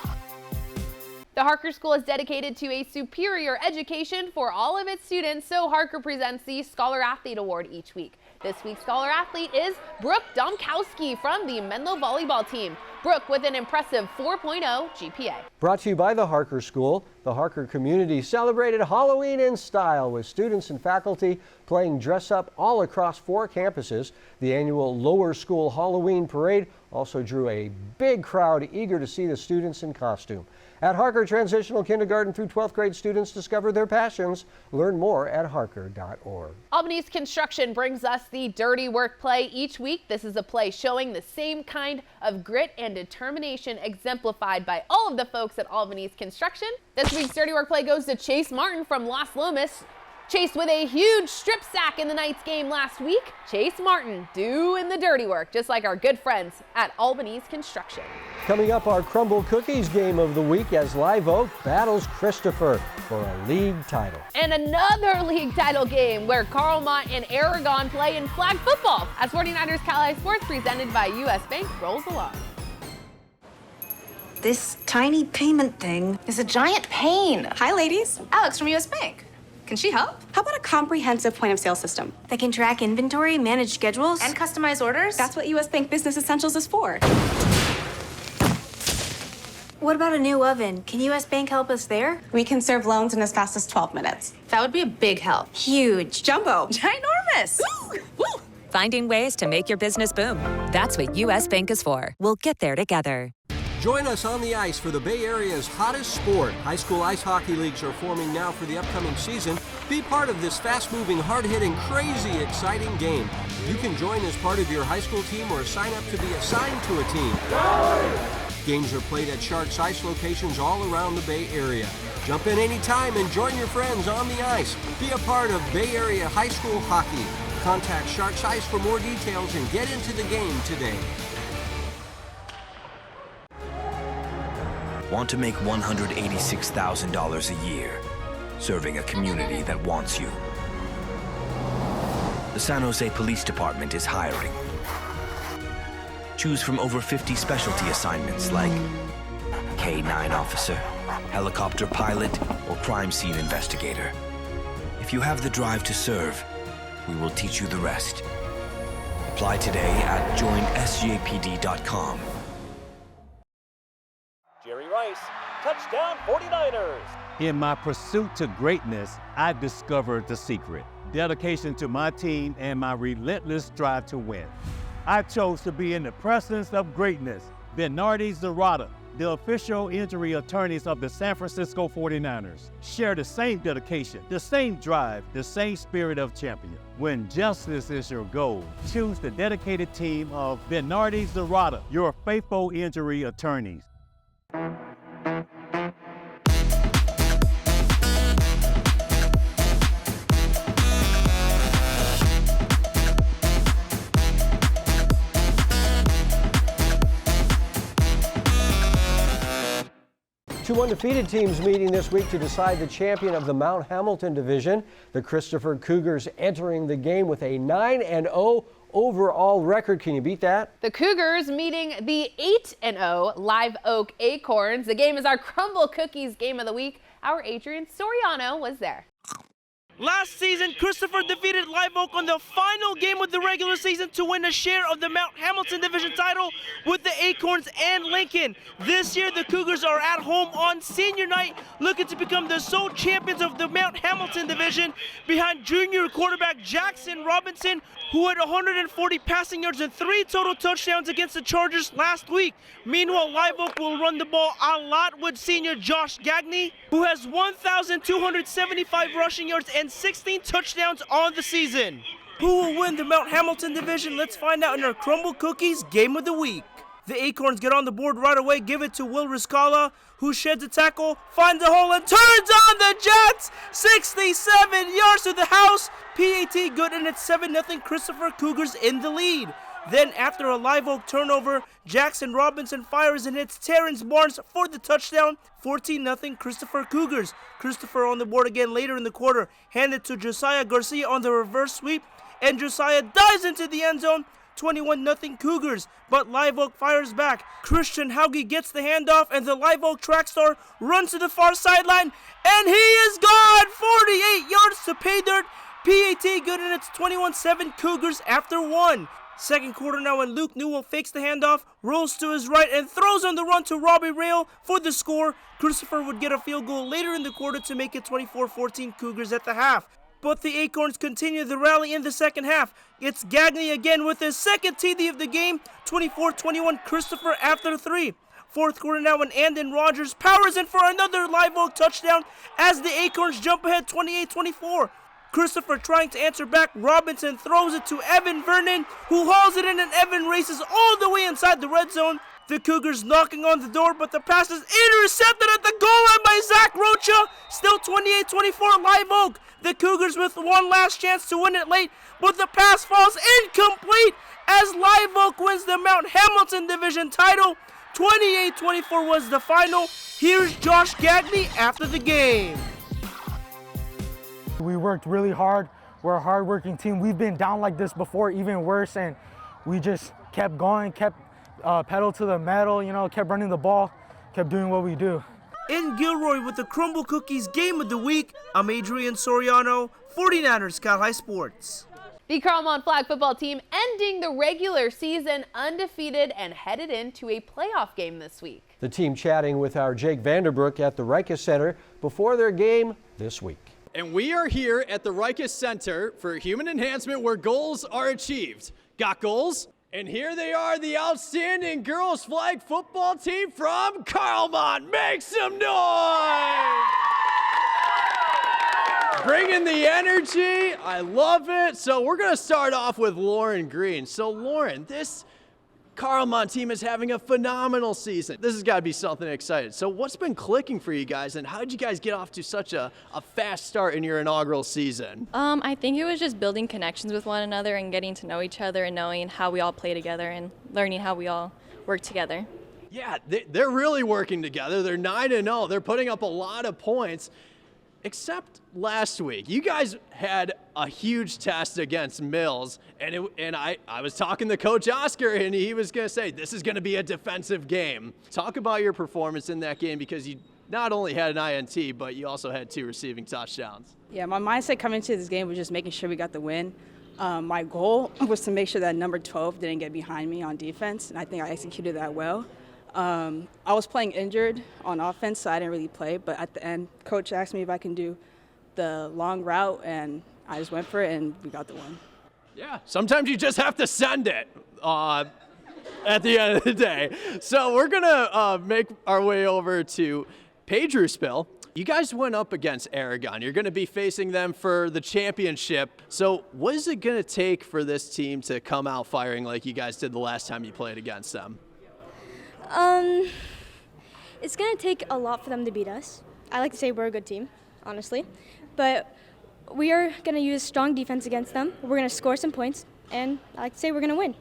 The Harker School is dedicated to a superior education for all of its students, so Harker presents the Scholar Athlete Award each week. This week's Scholar Athlete is Brooke Domkowski from the Menlo volleyball team. Brooke with an impressive 4.0 GPA. Brought to you by the Harker School. The Harker community celebrated Halloween in style with students and faculty playing dress up all across 4 campuses. The annual Lower School Halloween Parade also drew a big crowd eager to see the students in costume. At Harker, transitional kindergarten through 12th grade students discover their passions. Learn more at harker.org. Albany's Construction brings us the Dirty Work play each week. This is a play showing the same kind of grit and determination exemplified by all of the folks at Albany's Construction. This week's Dirty Work play goes to Chase Martin from Las Lomas. Chase with a huge strip sack in the Knights game last week. Chase Martin doing the dirty work, just like our good friends at Albany's Construction. Coming up, our Crumble Cookies game of the week as Live Oak battles Christopher for a league title. And another league title game where Carlmont and Aragon play in flag football as 49ers Cal High Sports presented by U.S. Bank rolls along. This tiny payment thing is a giant pain. Hi, ladies. Alex from US Bank. Can she help? How about a comprehensive point of sale system that can track inventory, manage schedules, and customize orders? That's what US Bank Business Essentials is for. What about a new oven? Can US Bank help us there? We can serve loans in as fast as 12 minutes. That would be a big help. Huge. Jumbo. Ginormous. Finding ways to make your business boom. That's what US Bank is for. We'll get there together. Join us on the ice for the Bay Area's hottest sport. High school ice hockey leagues are forming now for the upcoming season. Be part of this fast-moving, hard-hitting, crazy, exciting game. You can join as part of your high school team or sign up to be assigned to a team. Games are played at Sharks Ice locations all around the Bay Area. Jump in anytime and join your friends on the ice. Be a part of Bay Area high school hockey. Contact Sharks Ice for more details and get into the game today. Want to make $186,000 a year, serving a community that wants you. The San Jose Police Department is hiring. Choose from over 50 specialty assignments like K-9 officer, helicopter pilot, or crime scene investigator. If you have the drive to serve, we will teach you the rest. Apply today at joinsjpd.com. Jerry Rice, touchdown 49ers. In my pursuit to greatness, I discovered the secret. Dedication to my team and my relentless drive to win. I chose to be in the presence of greatness. Bernardi Zerrata, the official injury attorneys of the San Francisco 49ers, share the same dedication, the same drive, the same spirit of champion. When justice is your goal, choose the dedicated team of Bernardi Zerrata, your faithful injury attorneys. 2 undefeated teams meeting this week to decide the champion of the Mount Hamilton division. The Christopher Cougars entering the game with a 9-0 overall record. Can you beat that? The Cougars meeting the 8-0 Live Oak Acorns. The game is our Crumble Cookies game of the week. Our Adrian Soriano was there. Last season, Christopher defeated Live Oak on the final game of the regular season to win a share of the Mount Hamilton division title with the Acorns and Lincoln. This year, the Cougars are at home on senior night, looking to become the sole champions of the Mount Hamilton division behind junior quarterback Jackson Robinson, who had 140 passing yards and 3 total touchdowns against the Chargers last week. Meanwhile, Live Oak will run the ball a lot with senior Josh Gagney, who has 1,275 rushing yards and 16 touchdowns on the season. Who will win the Mount Hamilton division? Let's find out in our Crumble Cookies game of the week. The Acorns get on the board right away, give it to Will Riscala, who sheds a tackle, finds a hole, and turns on the Jets! 67 yards to the house. PAT good, and it's 7-0 Christopher Cougars in the lead. Then after a Live Oak turnover, Jackson Robinson fires and hits Terrence Barnes for the touchdown. 14-0 Christopher Cougars. Christopher on the board again later in the quarter, handed to Josiah Garcia on the reverse sweep, and Josiah dives into the end zone. 21-0 Cougars, but Live Oak fires back. Christian Hauge gets the handoff, and the Live Oak track star runs to the far sideline, and he is gone! 48 yards to pay dirt. PAT good, and it's 21-7 Cougars after 1. Second quarter now, and Luke Newell fakes the handoff, rolls to his right, and throws on the run to Robbie Rail for the score. Christopher would get a field goal later in the quarter to make it 24-14 Cougars at the half. But the Acorns continue the rally in the second half. It's Gagney again with his second TD of the game, 24-21 Christopher after 3. Fourth quarter now, and Andon Rogers powers in for another Live Oak touchdown as the Acorns jump ahead 28-24. Christopher trying to answer back. Robinson throws it to Evan Vernon, who hauls it in, and Evan races all the way inside the red zone. The Cougars knocking on the door, but the pass is intercepted at the goal line by Zach Rocha. Still 28-24 Live Oak. The Cougars with one last chance to win it late, but the pass falls incomplete as Live Oak wins the Mount Hamilton Division title. 28-24 was the final. Here's Josh Gagney after the game. We worked really hard. We're a hard-working team. We've been down like this before, even worse, and we just kept going, kept pedal to the metal, kept running the ball, kept doing what we do. In Gilroy with the Crumble Cookies Game of the Week, I'm Adrian Soriano, 49ers Cal High Sports. The Carlmont flag football team ending the regular season undefeated and headed into a playoff game this week. The team chatting with our Jake Vanderbrook at the Rikus Center before their game this week. And we are here at the Rikus Center for Human Enhancement where goals are achieved. Got goals? And here they are, the outstanding girls flag football team from Carlmont. Make some noise! Bringing the energy. I love it. So we're going to start off with Lauren Green. So Lauren, this Carlmont team is having a phenomenal season. This has got to be something exciting. So what's been clicking for you guys, and how did you guys get off to such a fast start in your inaugural season? I think it was just building connections with one another and getting to know each other and knowing how we all play together and learning how we all work together. Yeah, they're really working together. They're 9-0. They're putting up a lot of points. Except last week, you guys had a huge test against Mills, and I was talking to Coach Oscar, and he was going to say, this is going to be a defensive game. Talk about your performance in that game, because you not only had an INT, but you also had 2 receiving touchdowns. Yeah, my mindset coming into this game was just making sure we got the win. My goal was to make sure that number 12 didn't get behind me on defense, and I think I executed that well. I was playing injured on offense, so I didn't really play. But at the end, Coach asked me if I can do the long route, and I just went for it, and we got the win. Yeah, sometimes you just have to send it at the end of the day. So we're going to make our way over to Paige Ruspill. You guys went up against Aragon. You're going to be facing them for the championship. So what is it going to take for this team to come out firing like you guys did the last time you played against them? It's going to take a lot for them to beat us. I like to say we're a good team, honestly. But we are going to use strong defense against them. We're going to score some points, and I like to say we're going to win.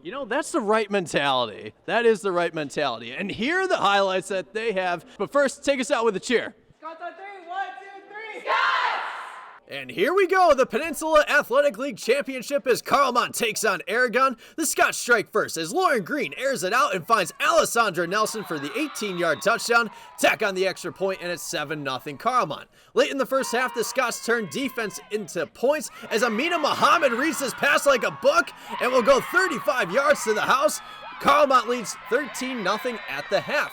You know, that's the right mentality. That is the right mentality. And here are the highlights that they have. But first, take us out with a cheer. Scots on 3, 1, 2, 3. Scots! And here we go. The Peninsula Athletic League Championship as Carlmont takes on Aragon. The Scots strike first as Lauren Green airs it out and finds Alessandra Nelson for the 18-yard touchdown. Tack on the extra point, and it's 7-0 Carlmont. Late in the first half, the Scots turn defense into points as Amina Muhammad reads this pass like a book and will go 35 yards to the house. Carlmont leads 13-0 at the half.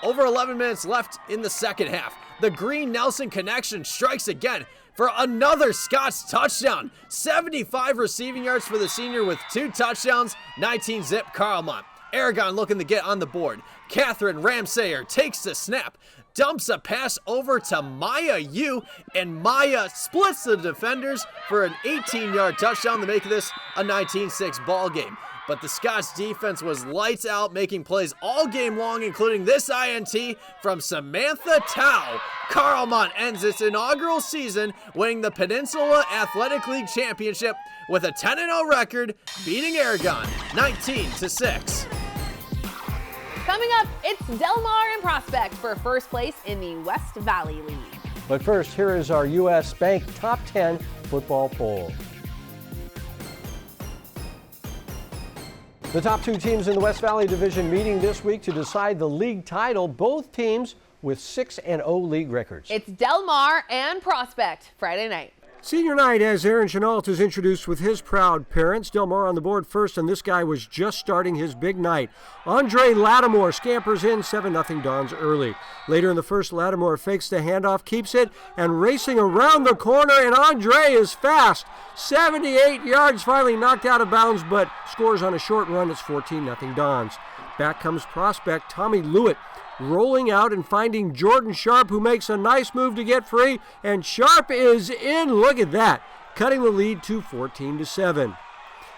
Over 11 minutes left in the second half. The Green-Nelson connection strikes again for another Scots touchdown. 75 receiving yards for the senior with 2 touchdowns, 19-zip Carlmont. Aragon looking to get on the board. Catherine Ramsayer takes the snap, dumps a pass over to Maya Yu, and Maya splits the defenders for an 18-yard touchdown to make this a 19-6 ball game. But the Scots defense was lights out, making plays all game long, including this INT from Samantha Tao. Carlmont ends its inaugural season winning the Peninsula Athletic League Championship with a 10-0 record, beating Aragon 19-6. Coming up, it's Del Mar and Prospect for first place in the West Valley League. But first, here is our U.S. Bank Top 10 football poll. The top 2 teams in the West Valley Division meeting this week to decide the league title, both teams with 6-0 league records. It's Del Mar and Prospect Friday night. Senior night as Aaron Chenault is introduced with his proud parents. Del Mar on the board first, and this guy was just starting his big night. Andre Lattimore scampers in, 7-0 Dons early. Later in the first, Lattimore fakes the handoff, keeps it, and racing around the corner, and Andre is fast. 78 yards, finally knocked out of bounds, but scores on a short run. It's 14-0 Dons. Back comes prospect Tommy Lewitt, rolling out and finding Jordan Sharp, who makes a nice move to get free, and Sharp is in. Look at that, cutting the lead to 14-7.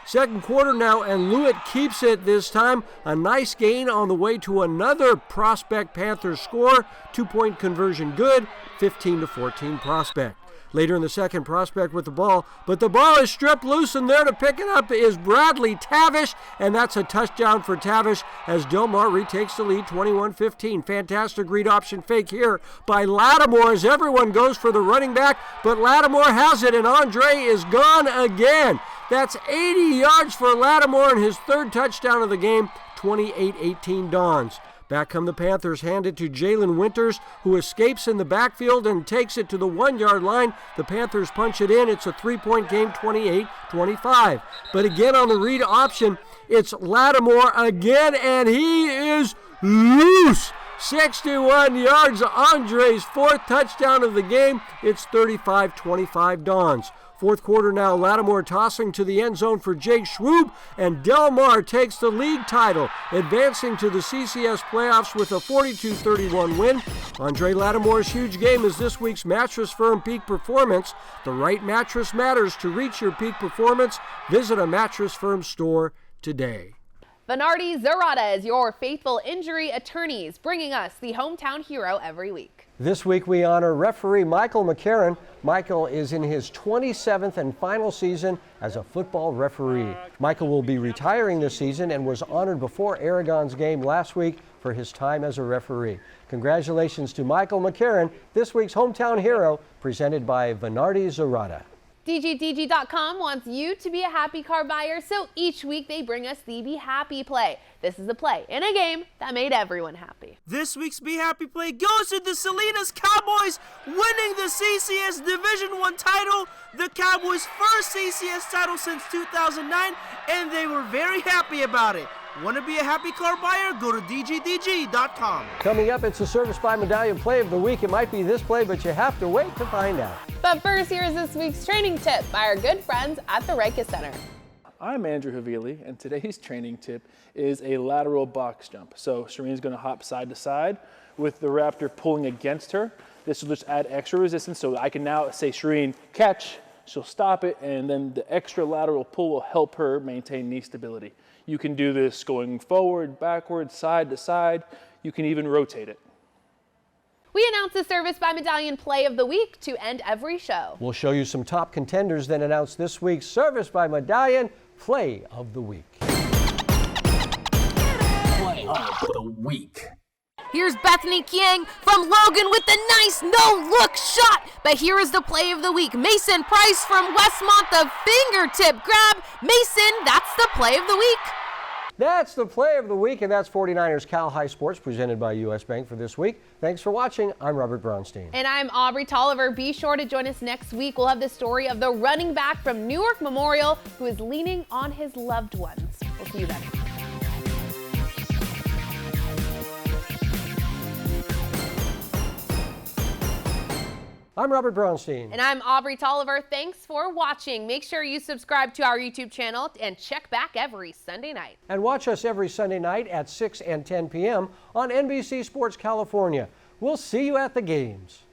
Second quarter now, and Lewitt keeps it this time. A nice gain on the way to another prospect Panthers score. 2-point conversion good, 15-14 prospect. Later in the second, prospect with the ball, but the ball is stripped loose, and there to pick it up is Bradley Tavish, and that's a touchdown for Tavish as Del Mar retakes the lead 21-15. Fantastic read option fake here by Lattimore as everyone goes for the running back, but Lattimore has it, and Andre is gone again. That's 80 yards for Lattimore and his third touchdown of the game. 28-18 Dons. Back come the Panthers, handed to Jalen Winters, who escapes in the backfield and takes it to the 1-yard line. The Panthers punch it in. It's a 3-point game, 28-25. But again on the read option, it's Lattimore again, and he is loose. 61 yards, Andre's fourth touchdown of the game. It's 35-25 Dons. Fourth quarter now, Lattimore tossing to the end zone for Jake Schwab, and Del Mar takes the league title, advancing to the CCS playoffs with a 42-31 win. Andre Lattimore's huge game is this week's Mattress Firm Peak Performance. The right mattress matters to reach your peak performance. Visit a Mattress Firm store today. Venardi Zerrata is your faithful injury attorneys, bringing us the hometown hero every week. This week we honor referee Michael McCarron. Michael is in his 27th and final season as a football referee. Michael will be retiring this season and was honored before Aragon's game last week for his time as a referee. Congratulations to Michael McCarron, this week's hometown hero, presented by Venardi Zerrata. DGDG.com wants you to be a happy car buyer, so each week they bring us the Be Happy Play. This is a play in a game that made everyone happy. This week's Be Happy Play goes to the Salinas Cowboys, winning the CCS Division I title, the Cowboys' first CCS title since 2009, and they were very happy about it. Want to be a happy car buyer? Go to DGDG.com. Coming up, it's a Service by Medallion Play of the Week. It might be this play, but you have to wait to find out. But first, here's this week's training tip by our good friends at the Rika Center. I'm Andrew Havili, and today's training tip is a lateral box jump. So Shireen's going to hop side to side with the Raptor pulling against her. This will just add extra resistance, so I can now say, Shireen, catch. She'll stop it, and then the extra lateral pull will help her maintain knee stability. You can do this going forward, backward, side to side. You can even rotate it. We announce the Service by Medallion Play of the Week to end every show. We'll show you some top contenders, then announce this week's Service by Medallion Play of the Week. Play of the Week. Here's Bethany Kiang from Logan with the nice no-look shot. But here is the play of the week. Mason Price from Westmont, the fingertip grab. Mason, that's the play of the week. That's the play of the week, and that's 49ers Cal High Sports presented by U.S. Bank for this week. Thanks for watching. I'm Robert Braunstein. And I'm Aubrey Tolliver. Be sure to join us next week. We'll have the story of the running back from Newark Memorial who is leaning on his loved ones. We'll see you then. I'm Robert Braunstein. And I'm Aubrey Tolliver. Thanks for watching. Make sure you subscribe to our YouTube channel and check back every Sunday night. And watch us every Sunday night at 6 and 10 p.m. on NBC Sports California. We'll see you at the games.